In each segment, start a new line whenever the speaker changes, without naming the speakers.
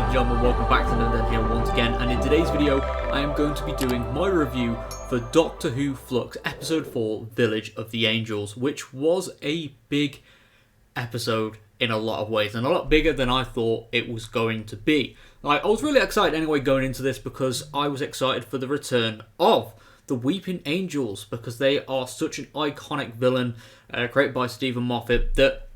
and gentlemen, welcome back to Untitled here once again, and in today's video I am going to be doing my review for Doctor Who Flux Episode 4 Village of the Angels, which was a big episode in a lot of ways, and a lot bigger than I thought it was going to be. I was really excited anyway going into this because I was excited for the return of the Weeping Angels, because they are such an iconic villain created by Stephen Moffat that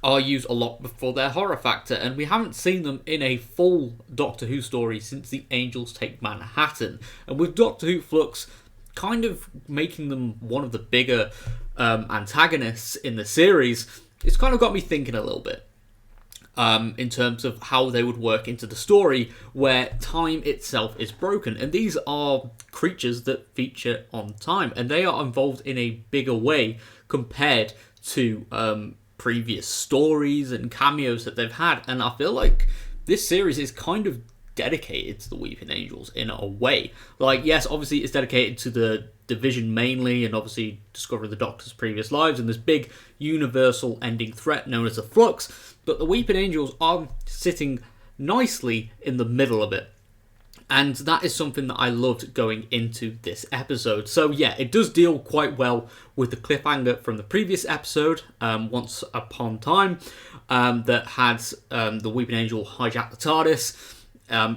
are used a lot for their horror factor, and we haven't seen them in a full Doctor Who story since the Angels Take Manhattan. And with Doctor Who Flux kind of making them one of the bigger antagonists in the series, it's kind of got me thinking a little bit in terms of how they would work into the story where time itself is broken. And these are creatures that feature on time, and they are involved in a bigger way compared to previous stories and cameos that they've had. And I feel like this series is kind of dedicated to the Weeping Angels in a way. Like, yes, obviously it's dedicated to the Division mainly, and obviously discovering the Doctor's previous lives and this big universal ending threat known as the Flux, but the Weeping Angels are sitting nicely in the middle of it. And that is something that I loved going into this episode. So yeah, it does deal quite well with the cliffhanger from the previous episode, Once Upon Time, that had the Weeping Angel hijack the TARDIS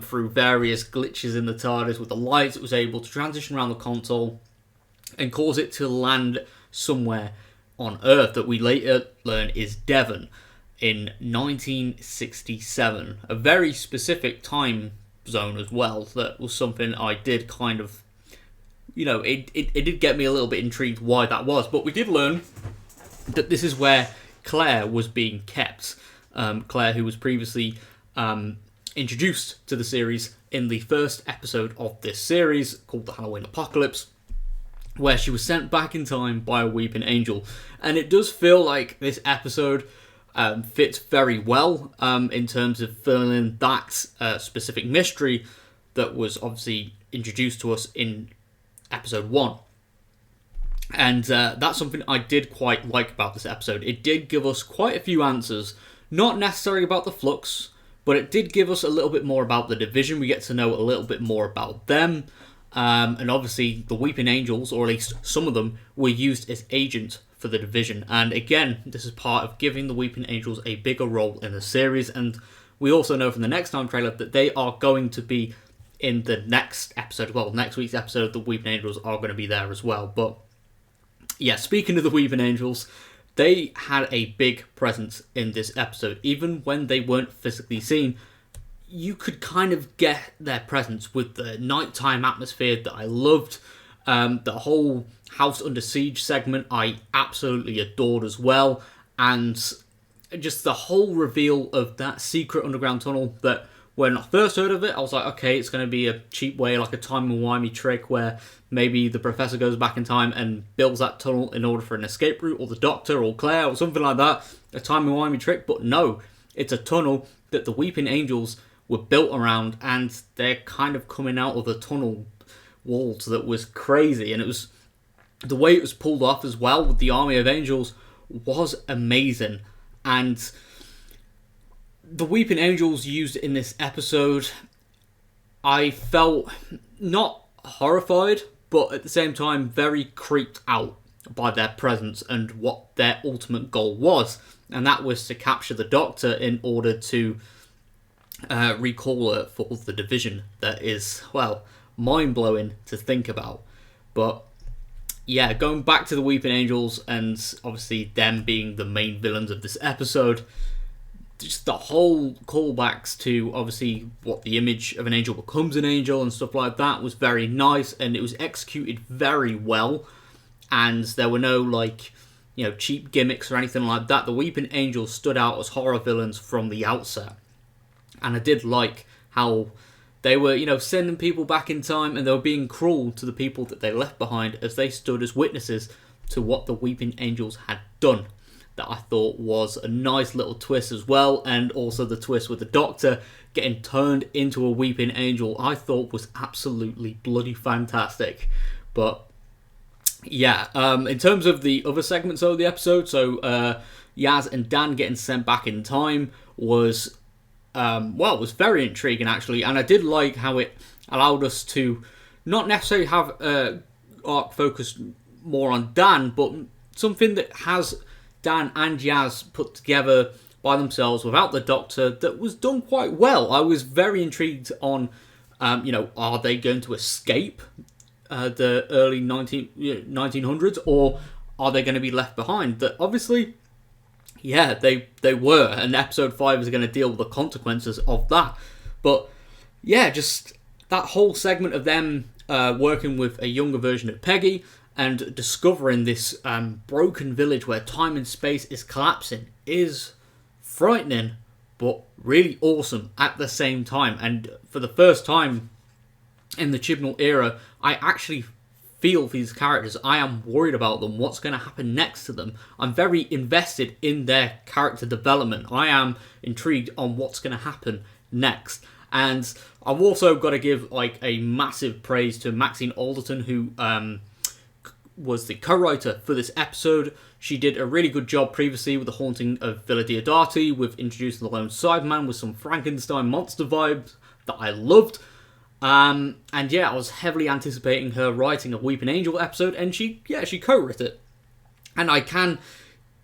through various glitches in the TARDIS with the lights. It was able to transition around the console and cause it to land somewhere on Earth that we later learn is Devon in 1967. A very specific time zone as well. That was something I did kind of, it did get me a little bit intrigued why that was. But we did learn that this is where Claire was being kept. Claire, who was previously introduced to the series in the first episode of this series called The Halloween Apocalypse, where she was sent back in time by a Weeping Angel. And it does feel like this episode fits very well in terms of filling in that specific mystery that was obviously introduced to us in episode 1. And that's something I did quite like about this episode. It did give us quite a few answers, not necessarily about the Flux, but it did give us a little bit more about the Division. We get to know a little bit more about them. And obviously the Weeping Angels, or at least some of them, were used as agents for the Division. And again, this is part of giving the Weeping Angels a bigger role in the series. And we also know from the next time trailer that they are going to be in the next episode. Well, next week's episode, the Weeping Angels are going to be there as well. But yeah, speaking of the Weeping Angels, they had a big presence in this episode. Even when they weren't physically seen, you could kind of get their presence with the nighttime atmosphere that I loved. The whole House Under Siege segment I absolutely adored as well. And just the whole reveal of that secret underground tunnel that when I first heard of it, I was like, okay, it's going to be a cheap way, like a timey-wimey trick where maybe the Professor goes back in time and builds that tunnel in order for an escape route, or the Doctor or Claire or something like that. A timey-wimey trick, but no, it's a tunnel that the Weeping Angels were built around, and they're kind of coming out of the tunnel walls. That was crazy, and it was the way it was pulled off as well with the Army of Angels was amazing. And the Weeping Angels used in this episode, I felt not horrified, but at the same time very creeped out by their presence and what their ultimate goal was, and that was to capture the Doctor in order to recall her for the Division. That is, well, mind-blowing to think about. But yeah, going back to the Weeping Angels and obviously them being the main villains of this episode, just the whole callbacks to obviously what the image of an angel becomes an angel and stuff like that was very nice, and it was executed very well, and there were no cheap gimmicks or anything like that. The Weeping Angels stood out as horror villains from the outset. And I did like how they were, sending people back in time, and they were being cruel to the people that they left behind as they stood as witnesses to what the Weeping Angels had done. That I thought was a nice little twist as well, and also the twist with the Doctor getting turned into a Weeping Angel I thought was absolutely bloody fantastic. But yeah, in terms of the other segments of the episode, so Yaz and Dan getting sent back in time was was very intriguing actually, and I did like how it allowed us to not necessarily have arc focused more on Dan, but something that has Dan and Yaz put together by themselves without the Doctor that was done quite well. I was very intrigued on, are they going to escape the early 1900s, or are they going to be left behind? That obviously, yeah, they were, and episode 5 is going to deal with the consequences of that. But yeah, just that whole segment of them working with a younger version of Peggy and discovering this broken village where time and space is collapsing is frightening, but really awesome at the same time. And for the first time in the Chibnall era, I actually feel for these characters. I am worried about them, what's going to happen next to them. I'm very invested in their character development. I am intrigued on what's going to happen next. And I've also got to give a massive praise to Maxine Alderton, who was the co-writer for this episode. She did a really good job previously with The Haunting of Villa Diodati, with introducing the Lone Sideman with some Frankenstein monster vibes that I loved. And yeah, I was heavily anticipating her writing a Weeping Angel episode, and she co-wrote it. And I can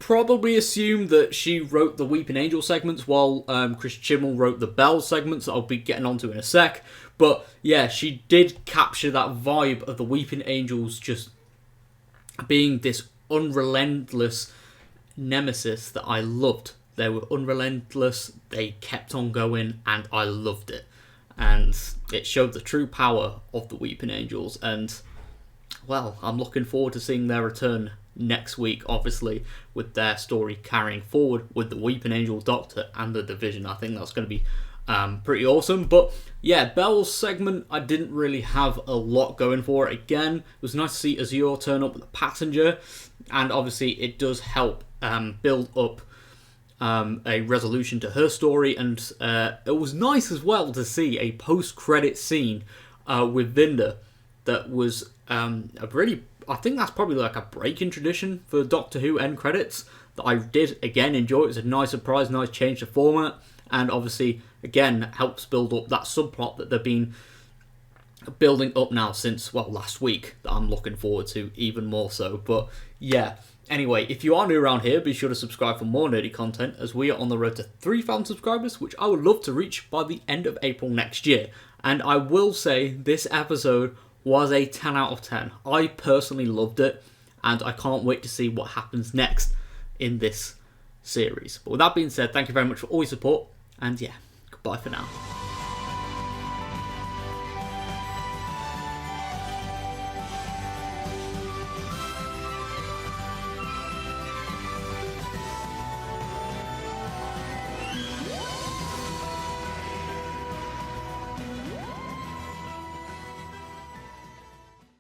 probably assume that she wrote the Weeping Angel segments while Chris Chibnall wrote the Bell segments that I'll be getting onto in a sec. But yeah, she did capture that vibe of the Weeping Angels just being this unrelentless nemesis that I loved. They were unrelentless, they kept on going, and I loved it. And it showed the true power of the Weeping Angels, and well, I'm looking forward to seeing their return next week, obviously, with their story carrying forward with the Weeping Angel Doctor and the Division. I think that's going to be pretty awesome. But yeah, Bell's segment, I didn't really have a lot going for it. Again, it was nice to see Azure turn up with a passenger, and obviously it does help build up a resolution to her story. And it was nice as well to see a post-credit scene with Vinda that was I think that's probably like a break-in tradition for Doctor Who end credits that I did again enjoy. It was a nice surprise, nice change to format, and obviously again helps build up that subplot that they've been building up now since last week, that I'm looking forward to even more so. But yeah, anyway, if you are new around here, be sure to subscribe for more nerdy content, as we are on the road to 3,000 subscribers, which I would love to reach by the end of April next year. And I will say this episode was a 10 out of 10. I personally loved it, and I can't wait to see what happens next in this series. But with that being said, thank you very much for all your support, and yeah, goodbye for now.